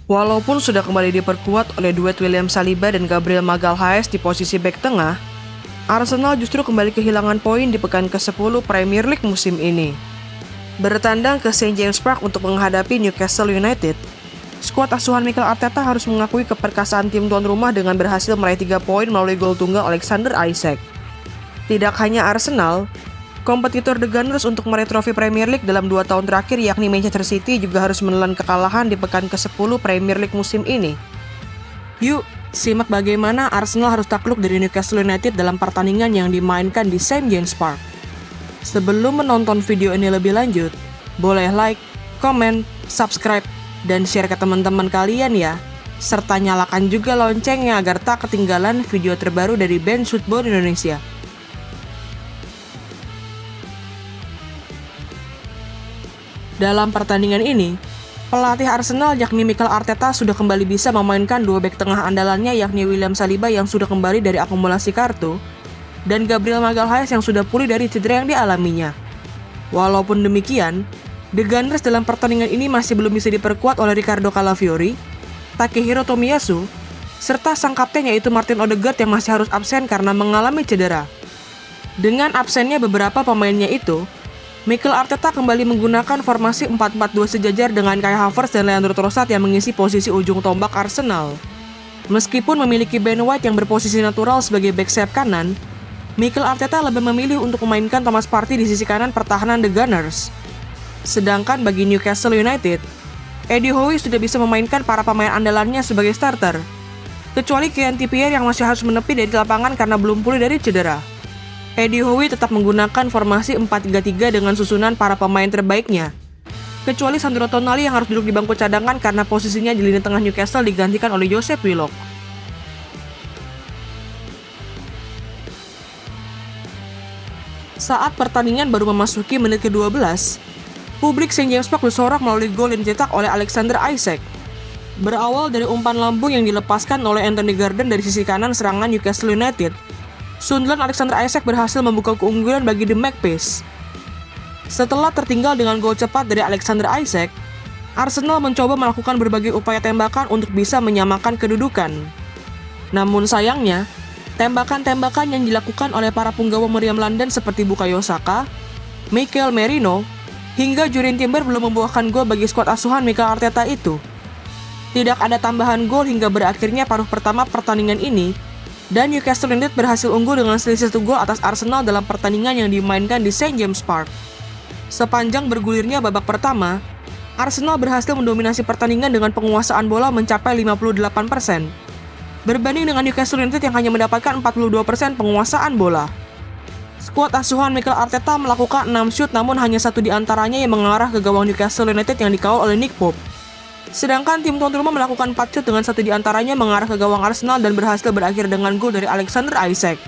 Walaupun sudah kembali diperkuat oleh duet William Saliba dan Gabriel Magalhaes di posisi bek tengah, Arsenal justru kembali kehilangan poin di pekan ke-10 Premier League musim ini. Bertandang ke St. James Park untuk menghadapi Newcastle United, skuad asuhan Mikel Arteta harus mengakui keperkasaan tim tuan rumah dengan berhasil meraih 3 poin melalui gol tunggal Alexander Isak. Tidak hanya Arsenal, kompetitor The Gunners untuk meraih trofi Premier League dalam 2 tahun terakhir yakni Manchester City juga harus menelan kekalahan di pekan ke-10 Premier League musim ini. Yuk, simak bagaimana Arsenal harus takluk dari Newcastle United dalam pertandingan yang dimainkan di St. James Park. Sebelum menonton video ini lebih lanjut, boleh like, komen, subscribe, dan share ke teman-teman kalian ya. Serta nyalakan juga loncengnya agar tak ketinggalan video terbaru dari Bench Football Indonesia. Dalam pertandingan ini, pelatih Arsenal yakni Mikel Arteta sudah kembali bisa memainkan dua bek tengah andalannya yakni William Saliba yang sudah kembali dari akumulasi kartu dan Gabriel Magalhaes yang sudah pulih dari cedera yang dialaminya. Walaupun demikian, The Gunners dalam pertandingan ini masih belum bisa diperkuat oleh Ricardo Calafiori, Takehiro Tomiyasu, serta sang kapten yaitu Martin Odegaard yang masih harus absen karena mengalami cedera. Dengan absennya beberapa pemainnya itu, Mikel Arteta kembali menggunakan formasi 4-4-2 sejajar dengan Kai Havertz dan Leandro Trossard yang mengisi posisi ujung tombak Arsenal. Meskipun memiliki Ben White yang berposisi natural sebagai back sayap kanan, Mikel Arteta lebih memilih untuk memainkan Thomas Partey di sisi kanan pertahanan The Gunners. Sedangkan bagi Newcastle United, Eddie Howe sudah bisa memainkan para pemain andalannya sebagai starter, kecuali Kieran Trippier yang masih harus menepi dari lapangan karena belum pulih dari cedera. Eddie Howe tetap menggunakan formasi 4-3-3 dengan susunan para pemain terbaiknya, kecuali Sandro Tonali yang harus duduk di bangku cadangan karena posisinya di lini tengah Newcastle digantikan oleh Joseph Willock. Saat pertandingan baru memasuki menit ke-12, publik St. James Park bersorak melalui gol yang dicetak oleh Alexander Isak. Berawal dari umpan lambung yang dilepaskan oleh Anthony Gordon dari sisi kanan serangan Newcastle United, sundulan Alexander Isak berhasil membuka keunggulan bagi The Magpies. Setelah tertinggal dengan gol cepat dari Alexander Isak, Arsenal mencoba melakukan berbagai upaya tembakan untuk bisa menyamakan kedudukan. Namun sayangnya, tembakan-tembakan yang dilakukan oleh para punggawa meriam London seperti Bukayo Saka, Mikel Merino, hingga Jurrien Timber belum membuahkan gol bagi skuad asuhan Mikel Arteta itu. Tidak ada tambahan gol hingga berakhirnya paruh pertama pertandingan ini, dan Newcastle United berhasil unggul dengan selisih 1 gol atas Arsenal dalam pertandingan yang dimainkan di St. James Park. Sepanjang bergulirnya babak pertama, Arsenal berhasil mendominasi pertandingan dengan penguasaan bola mencapai 58%. Berbanding dengan Newcastle United yang hanya mendapatkan 42% penguasaan bola. Skuad asuhan Mikel Arteta melakukan 6 shoot namun hanya 1 di antaranya yang mengarah ke gawang Newcastle United yang dikawal oleh Nick Pope. Sedangkan tim tuan rumah melakukan 4 shoot dengan 1 di antaranya mengarah ke gawang Arsenal dan berhasil berakhir dengan gol dari Alexander Isak.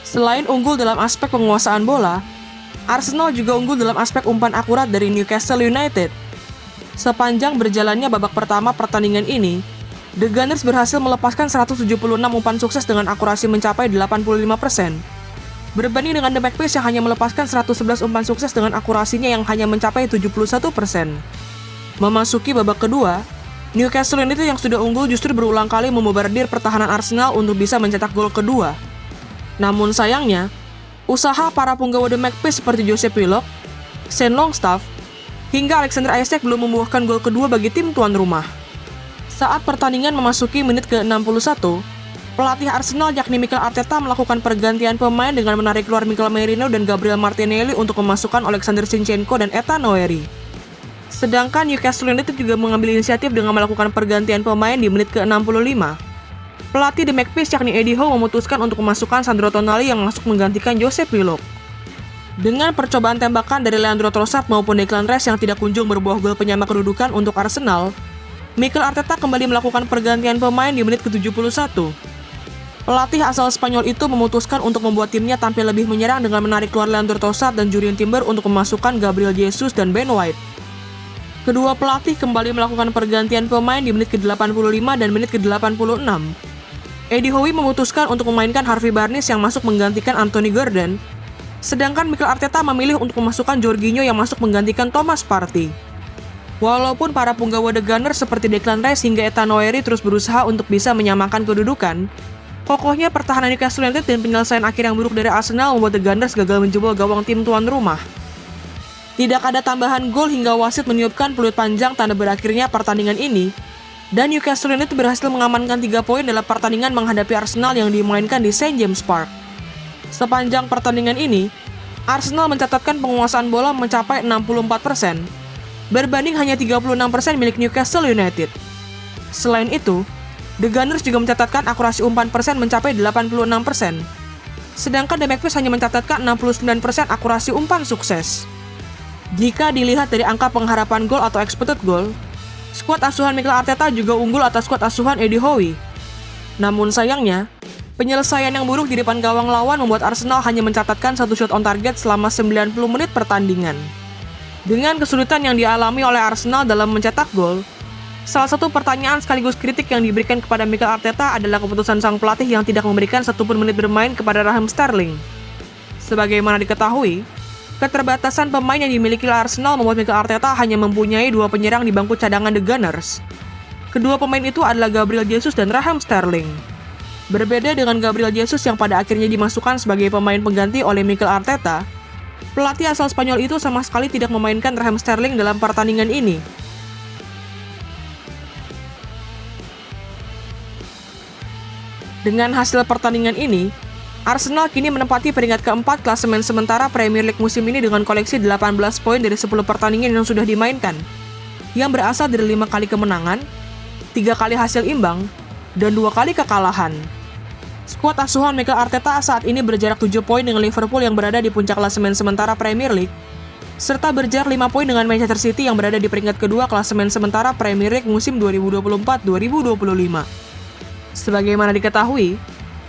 Selain unggul dalam aspek penguasaan bola, Arsenal juga unggul dalam aspek umpan akurat dari Newcastle United. Sepanjang berjalannya babak pertama pertandingan ini, The Gunners berhasil melepaskan 176 umpan sukses dengan akurasi mencapai 85%. Berbanding dengan The Magpies yang hanya melepaskan 111 umpan sukses dengan akurasinya yang hanya mencapai 71%. Memasuki babak kedua, Newcastle United yang sudah unggul justru berulang kali memombardir pertahanan Arsenal untuk bisa mencetak gol kedua. Namun sayangnya, usaha para punggawa The Magpies seperti Joseph Willock, Shane Longstaff, hingga Alexander Isak belum membuahkan gol kedua bagi tim tuan rumah. Saat pertandingan memasuki menit ke-61, pelatih Arsenal yakni Mikel Arteta melakukan pergantian pemain dengan menarik keluar Mikel Merino dan Gabriel Martinelli untuk memasukkan Alexander Zinchenko dan Ethan Nwaneri. Sedangkan Newcastle United juga mengambil inisiatif dengan melakukan pergantian pemain di menit ke-65. Pelatih The Magpies yakni Eddie Howe memutuskan untuk memasukkan Sandro Tonali yang masuk menggantikan Joseph Willock. Dengan percobaan tembakan dari Leandro Trossard maupun Declan Rice yang tidak kunjung berbuah gol penyama kedudukan untuk Arsenal, Mikel Arteta kembali melakukan pergantian pemain di menit ke-71. Pelatih asal Spanyol itu memutuskan untuk membuat timnya tampil lebih menyerang dengan menarik keluar Leandro Trossard dan Jurrien Timber untuk memasukkan Gabriel Jesus dan Ben White. Kedua pelatih kembali melakukan pergantian pemain di menit ke-85 dan menit ke-86. Eddie Howe memutuskan untuk memainkan Harvey Barnes yang masuk menggantikan Anthony Gordon, sedangkan Mikel Arteta memilih untuk memasukkan Jorginho yang masuk menggantikan Thomas Partey. Walaupun para punggawa The Gunners seperti Declan Rice hingga Ethan Nwaneri terus berusaha untuk bisa menyamakan kedudukan, kokohnya pertahanan Newcastle United dan penyelesaian akhir yang buruk dari Arsenal membuat The Gunners gagal menjebol gawang tim tuan rumah. Tidak ada tambahan gol hingga wasit meniupkan peluit panjang tanda berakhirnya pertandingan ini, dan Newcastle United berhasil mengamankan 3 poin dalam pertandingan menghadapi Arsenal yang dimainkan di St. James Park. Sepanjang pertandingan ini, Arsenal mencatatkan penguasaan bola mencapai 64%, berbanding hanya 36% milik Newcastle United. Selain itu, The Gunners juga mencatatkan akurasi umpan persen mencapai 86%, sedangkan The Magpies hanya mencatatkan 69% akurasi umpan sukses. Jika dilihat dari angka pengharapan gol atau expected goal, skuad asuhan Mikel Arteta juga unggul atas skuad asuhan Eddie Howe. Namun sayangnya, penyelesaian yang buruk di depan gawang lawan membuat Arsenal hanya mencatatkan 1 shot on target selama 90 menit pertandingan. Dengan kesulitan yang dialami oleh Arsenal dalam mencetak gol, salah satu pertanyaan sekaligus kritik yang diberikan kepada Mikel Arteta adalah keputusan sang pelatih yang tidak memberikan satupun menit bermain kepada Raheem Sterling. Sebagaimana diketahui, keterbatasan pemain yang dimiliki Arsenal membuat Mikel Arteta hanya mempunyai 2 penyerang di bangku cadangan The Gunners. Kedua pemain itu adalah Gabriel Jesus dan Raheem Sterling. Berbeda dengan Gabriel Jesus yang pada akhirnya dimasukkan sebagai pemain pengganti oleh Mikel Arteta, pelatih asal Spanyol itu sama sekali tidak memainkan Raheem Sterling dalam pertandingan ini. Dengan hasil pertandingan ini, Arsenal kini menempati peringkat keempat klasemen sementara Premier League musim ini dengan koleksi 18 poin dari 10 pertandingan yang sudah dimainkan, yang berasal dari 5 kali kemenangan, 3 kali hasil imbang, dan 2 kali kekalahan. Skuad asuhan Mikel Arteta saat ini berjarak 7 poin dengan Liverpool yang berada di puncak klasemen sementara Premier League, serta berjarak 5 poin dengan Manchester City yang berada di peringkat kedua klasemen sementara Premier League musim 2024-2025. Sebagaimana diketahui,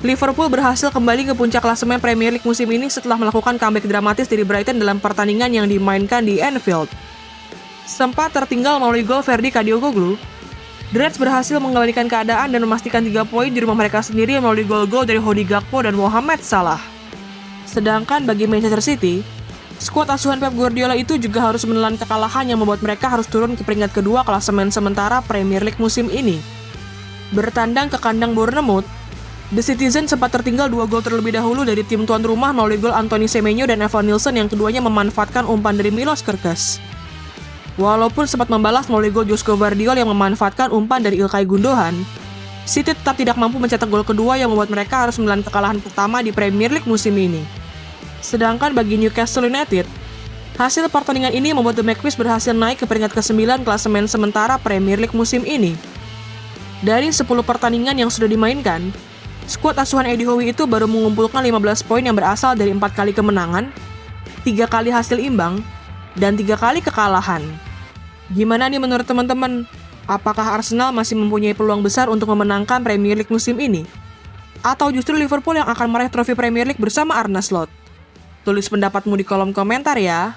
Liverpool berhasil kembali ke puncak klasemen Premier League musim ini setelah melakukan comeback dramatis dari Brighton dalam pertandingan yang dimainkan di Anfield. Sempat tertinggal melalui gol Ferdi Kadioglu, The Reds berhasil mengembalikan keadaan dan memastikan 3 poin di rumah mereka sendiri melalui gol-gol dari Cody Gakpo dan Mohamed Salah. Sedangkan bagi Manchester City, skuad asuhan Pep Guardiola itu juga harus menelan kekalahan yang membuat mereka harus turun ke peringkat kedua klasemen sementara Premier League musim ini. Bertandang ke kandang Bournemouth, The Citizen sempat tertinggal 2 gol terlebih dahulu dari tim tuan rumah melalui gol Anthony Semenyo dan Evan Nilsson yang keduanya memanfaatkan umpan dari Milos Kerkez. Walaupun sempat membalas melalui gol Josko Gvardiol yang memanfaatkan umpan dari Ilkay Gundogan, City tetap tidak mampu mencetak gol kedua yang membuat mereka harus menelan kekalahan pertama di Premier League musim ini. Sedangkan bagi Newcastle United, hasil pertandingan ini membuat The Magpies berhasil naik ke peringkat ke-9 klasemen sementara Premier League musim ini. Dari 10 pertandingan yang sudah dimainkan, skuad asuhan Eddie Howe itu baru mengumpulkan 15 poin yang berasal dari 4 kali kemenangan, 3 kali hasil imbang, dan 3 kali kekalahan. Gimana nih menurut teman-teman? Apakah Arsenal masih mempunyai peluang besar untuk memenangkan Premier League musim ini? Atau justru Liverpool yang akan meraih trofi Premier League bersama Arne Slot? Tulis pendapatmu di kolom komentar ya.